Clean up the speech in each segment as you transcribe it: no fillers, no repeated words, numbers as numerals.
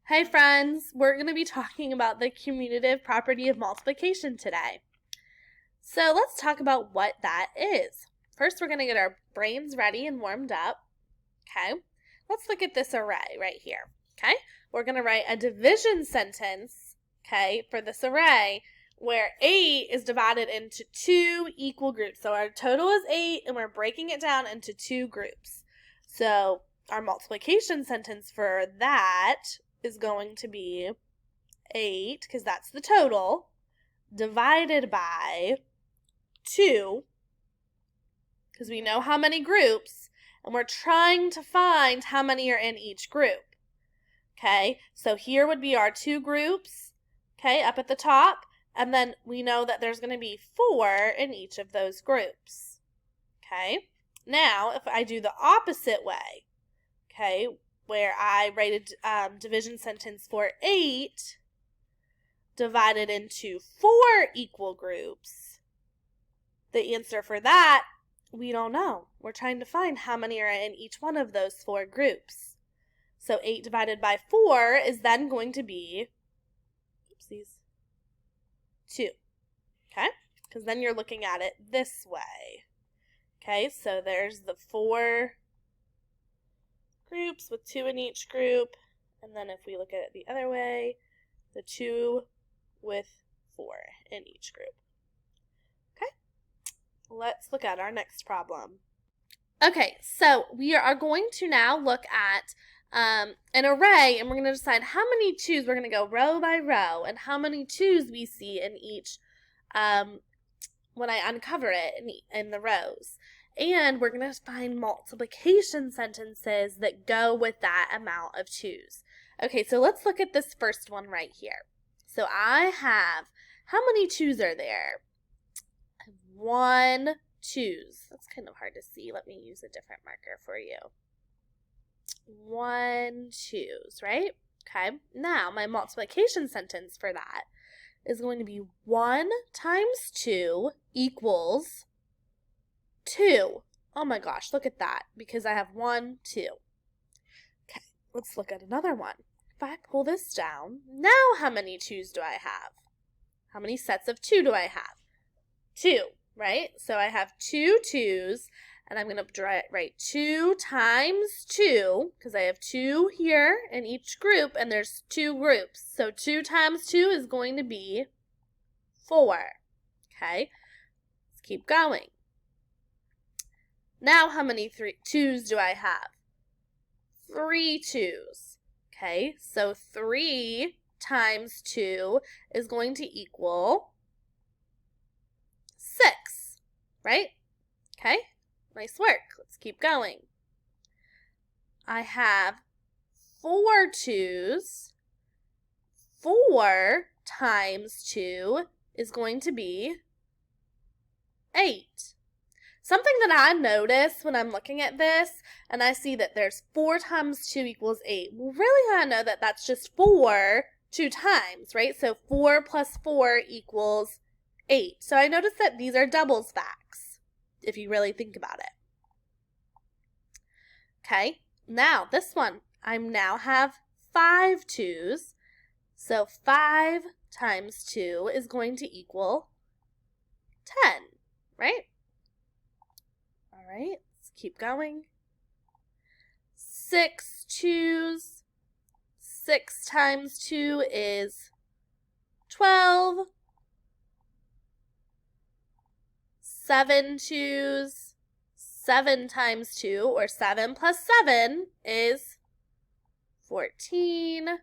Hey friends, we're going to be talking about the commutative property of multiplication today. So let's talk about what that is. First, we're going to get our brains ready and warmed up. Okay, let's look at this array right here. Okay, we're going to write a division sentence, okay, for this array where 8 is divided into 2 equal groups. So our total is 8 and we're breaking it down into 2 groups. So our multiplication sentence for that is going to be 8, because that's the total, divided by 2, because we know how many groups, and we're trying to find how many are in each group. Okay, so here would be our 2 groups, okay, up at the top, and then we know that there's going to be 4 in each of those groups. Okay, now if I do the opposite way, okay, where I write a division sentence for 8 divided into 4 equal groups, the answer for that, we don't know. We're trying to find how many are in each one of those 4 groups. So 8 divided by 4 is then going to be, 2. Okay? Because then you're looking at it this way. Okay, so there's the 4 groups with 2 in each group, and then if we look at it the other way, the 2 with 4 in each group. Okay, let's look at our next problem. Okay, so we are going to now look at an array, and we're going to decide how many 2's. We're going to go row by row, and how many 2's we see in each when I uncover it in the rows. And we're going to find multiplication sentences that go with that amount of 2's. Okay, so let's look at this first one right here. So I have, how many 2's are there? 1 2's. That's kind of hard to see. Let me use a different marker for you. 1 2's, right? Okay, now my multiplication sentence for that is going to be 1 times 2 equals 2. Oh my gosh, look at that, because I have 1, 2. Okay, let's look at another one. If I pull this down, now how many 2's do I have? How many sets of 2 do I have? 2, right? So I have 2 2's, and I'm going to write 2 times 2, because I have 2 here in each group, and there's 2 groups. So 2 times 2 is going to be 4. Okay, let's keep going. Now how many 2's do I have? 3 2's. Okay, so 3 times 2 is going to equal 6, right? Okay, nice work. Let's keep going. I have 4 2's. 4 times 2 is going to be 8. Something that I notice when I'm looking at this, and I see that there's 4 times 2 equals 8. Well, really I know that that's just 4 2 times, right? So 4 plus 4 equals 8. So I notice that these are doubles facts, if you really think about it. Okay, now this one, I now have 5 2's. So 5 times 2 is going to equal 10, right? All right, let's keep going. 6 2's. 6 times 2 is 12. 7 2's. 7 times 2, or 7 plus 7, is 14.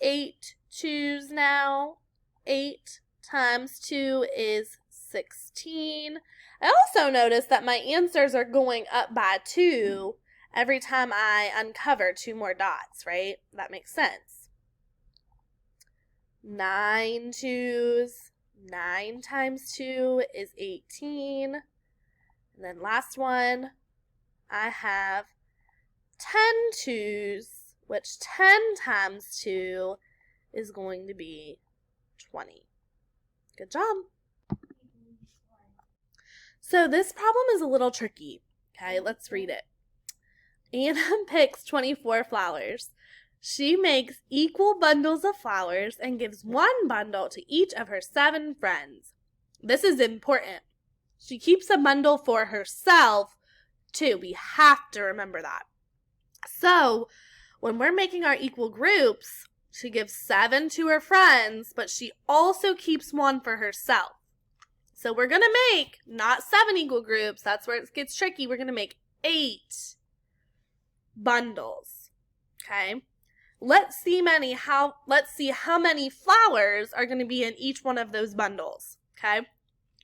8 2's now. 8 times 2 is 16. I also notice that my answers are going up by 2 every time I uncover 2 more dots, right? That makes sense. 9 2's. 9 times 2 is 18. And then last one, I have 10 2's, which 10 times 2 is going to be 20. Good job. So this problem is a little tricky. Okay, let's read it. Anna picks 24 flowers. She makes equal bundles of flowers and gives one bundle to each of her 7 friends. This is important. She keeps a bundle for herself, too. We have to remember that. So, when we're making our equal groups, she gives 7 to her friends, but she also keeps one for herself. So we're going to make not 7 equal groups. That's where it gets tricky. We're going to make 8 bundles. Okay? Let's see how many flowers are going to be in each one of those bundles. Okay?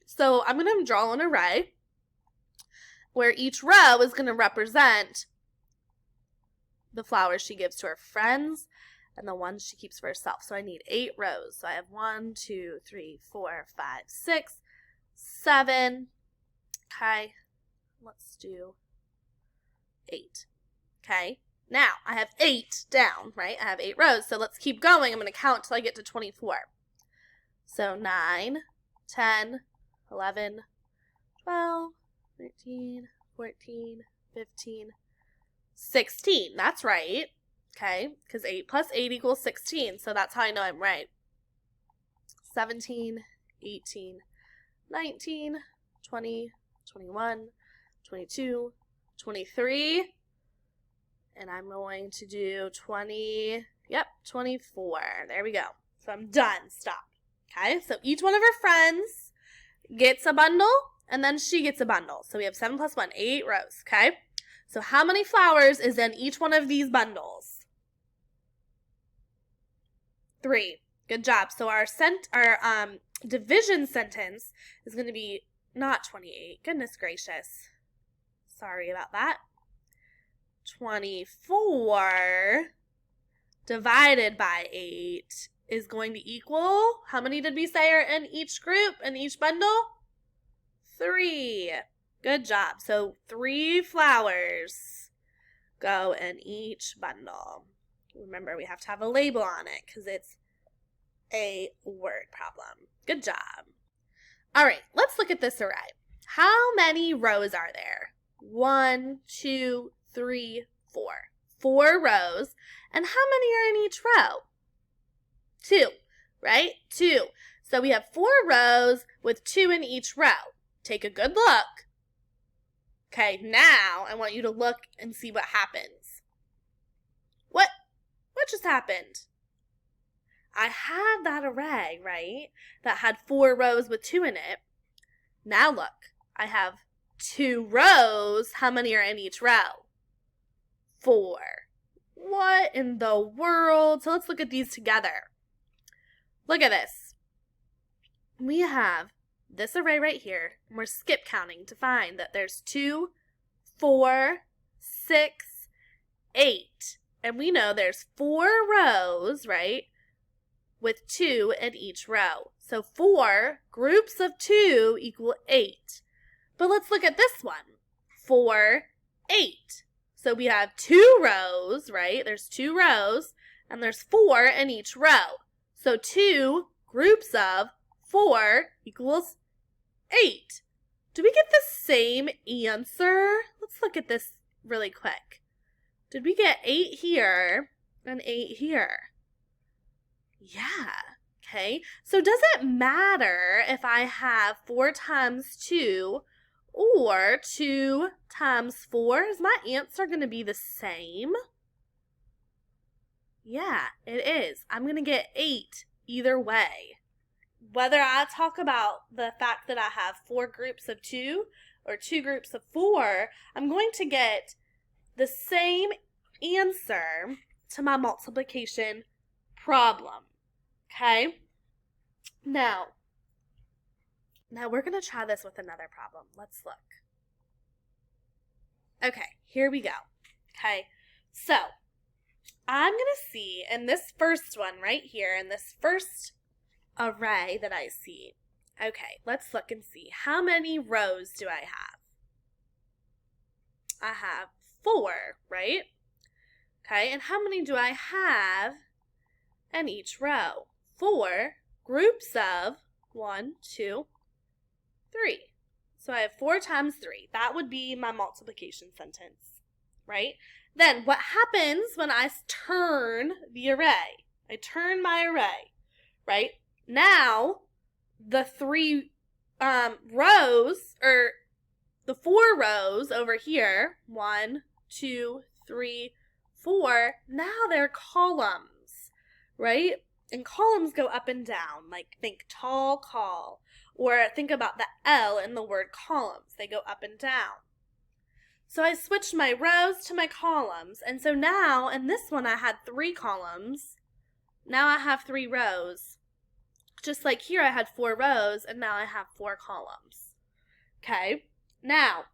So I'm going to draw an array where each row is going to represent the flowers she gives to her friends and the ones she keeps for herself. So I need 8 rows. So I have 1, 2, 3, 4, 5, 6, 7. Okay. Let's do 8. Okay. Now I have 8 down, right? I have 8 rows. So let's keep going. I'm going to count till I get to 24. So 9, 10, 11, 12, 13, 14, 15, 16. That's right. Okay, because 8 plus 8 equals 16. So that's how I know I'm right. 17, 18, 19, 20, 21, 22, 23. And I'm going to do 24. There we go. So I'm done. Stop. Okay, so each one of her friends gets a bundle, and then she gets a bundle. So we have 7 plus 1, 8 rows. Okay, so how many flowers is in each one of these bundles? 3. Good job. So our division sentence is going to be not 28. Goodness gracious. Sorry about that. 24 divided by 8 is going to equal, how many did we say are in each group, in each bundle? 3. Good job. So 3 flowers go in each bundle. Remember, we have to have a label on it because it's a word problem. Good job. All right, let's look at this array. How many rows are there? 1, 2, 3, 4. 4 rows. And how many are in each row? 2, right? 2. So we have 4 rows with 2 in each row. Take a good look. Okay, now I want you to look and see what happens. What just happened? I had that array, right? That had 4 rows with 2 in it. Now look, I have 2 rows. How many are in each row? 4. What in the world? So let's look at these together. Look at this. We have this array right here. And we're skip counting to find that there's 2, 4, 6, 8. And we know there's 4 rows, right? With 2 in each row. So 4 groups of 2 equal 8. But let's look at this one. 4, 8. So we have 2 rows, right? There's 2 rows, and there's 4 in each row. So 2 groups of 4 equals 8. Do we get the same answer? Let's look at this really quick. Did we get 8 here and 8 here? Yeah. Okay. So does it matter if I have 4 times 2 or 2 times 4? Is my answer going to be the same? Yeah, it is. I'm going to get 8 either way. Whether I talk about the fact that I have 4 groups of 2 or 2 groups of 4, I'm going to get the same answer to my multiplication problem. Okay? Now we're going to try this with another problem. Let's look. Okay, here we go. Okay, so I'm going to see in this first one right here, in this first array that I see. Okay, let's look and see. How many rows do I have? I have 4, right? Okay, and how many do I have in each row? 4 groups of 1, 2, 3. So I have 4 times 3. That would be my multiplication sentence, right? Then what happens when I turn the array? I turn my array, right? Now, the 3 rows, or the 4 rows over here, 1, 2, 3, 4, now they're columns, right? And columns go up and down, like think tall call, or think about the L in the word columns. They go up and down. So I switched my rows to my columns, and so now, in this one I had 3 columns, now I have 3 rows. Just like here I had 4 rows, and now I have 4 columns. Okay, now,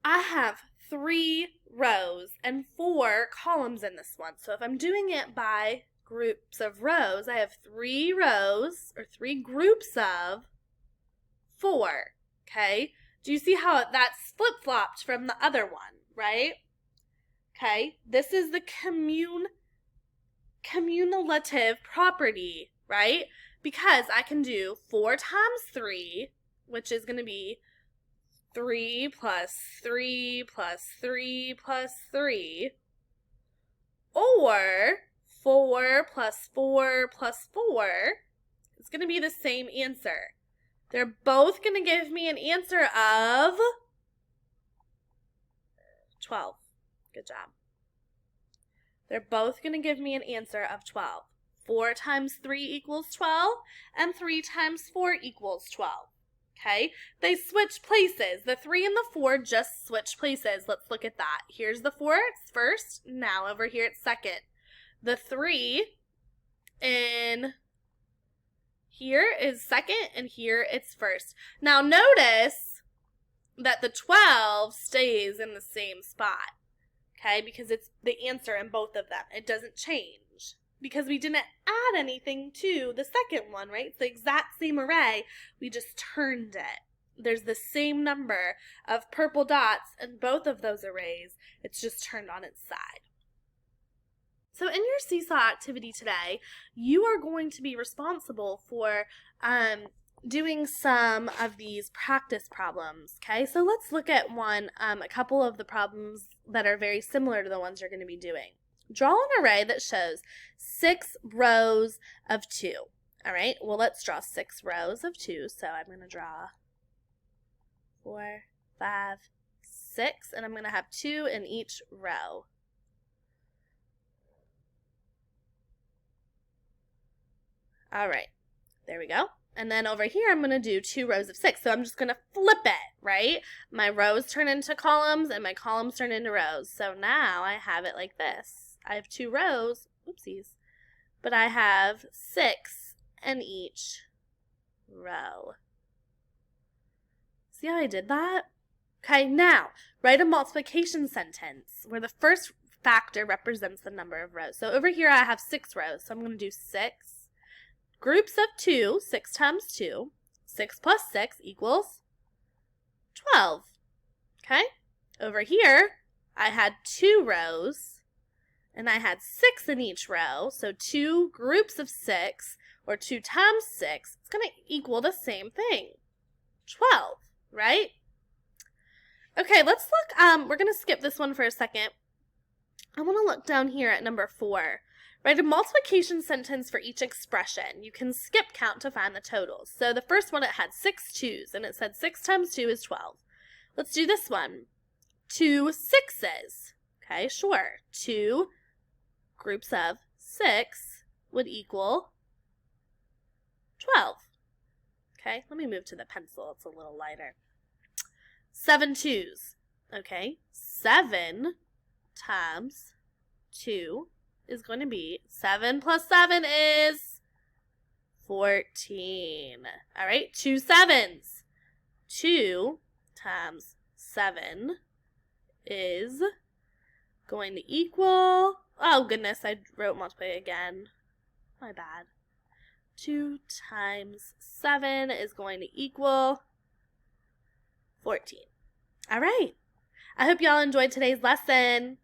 I have 3 rows and 4 columns in this one. So if I'm doing it by groups of rows, I have 3 rows, or 3 groups of 4, okay? Do you see how that's flip-flopped from the other one, right? Okay, this is the cumulative property, right? Because I can do 4 times 3, which is going to be 3 plus 3 plus 3 plus 3, or 4 plus 4 plus 4 is going to be the same answer. They're both going to give me an answer of 12. Good job. They're both going to give me an answer of 12. 4 times 3 equals 12, and 3 times 4 equals 12. Okay? They switch places. The 3 and the 4 just switch places. Let's look at that. Here's the 4, it's first. Now over here it's second. The 3 in here is second, and here it's first. Now notice that the 12 stays in the same spot. Okay, because it's the answer in both of them. It doesn't change because we didn't add anything to the second one, right? It's the exact same array. We just turned it. There's the same number of purple dots in both of those arrays. It's just turned on its side. So in your Seesaw activity today, you are going to be responsible for doing some of these practice problems, okay? So let's look at a couple of the problems that are very similar to the ones you're going to be doing. Draw an array that shows 6 rows of 2, all right? Well, let's draw 6 rows of 2, so I'm going to draw 4, 5, 6, and I'm going to have 2 in each row. All right, there we go. And then over here, I'm going to do 2 rows of 6. So I'm just going to flip it, right? My rows turn into columns, and my columns turn into rows. So now I have it like this. I have 2 rows, oopsies, but I have 6 in each row. See how I did that? Okay, now, write a multiplication sentence where the first factor represents the number of rows. So over here, I have 6 rows, so I'm going to do 6. Groups of 2, 6 times 2, 6 plus 6 equals 12, okay? Over here, I had 2 rows, and I had 6 in each row, so 2 groups of 6, or 2 times 6, it's going to equal the same thing, 12, right? Okay, let's look, we're going to skip this one for a second. I want to look down here at number 4. Write a multiplication sentence for each expression. You can skip count to find the totals. So the first one, it had 6 2s, and it said 6 times 2 is 12. Let's do this one. 2 6s. Okay, sure. 2 groups of 6 would equal 12. Okay, let me move to the pencil. It's a little lighter. 7 2s. Okay, 7 times 2 is going to be 7 plus 7 is 14. All right, 2 7s. 2 times 7 is going to equal, oh goodness, I wrote multiply again. My bad. 2 times 7 is going to equal 14. All right. I hope y'all enjoyed today's lesson.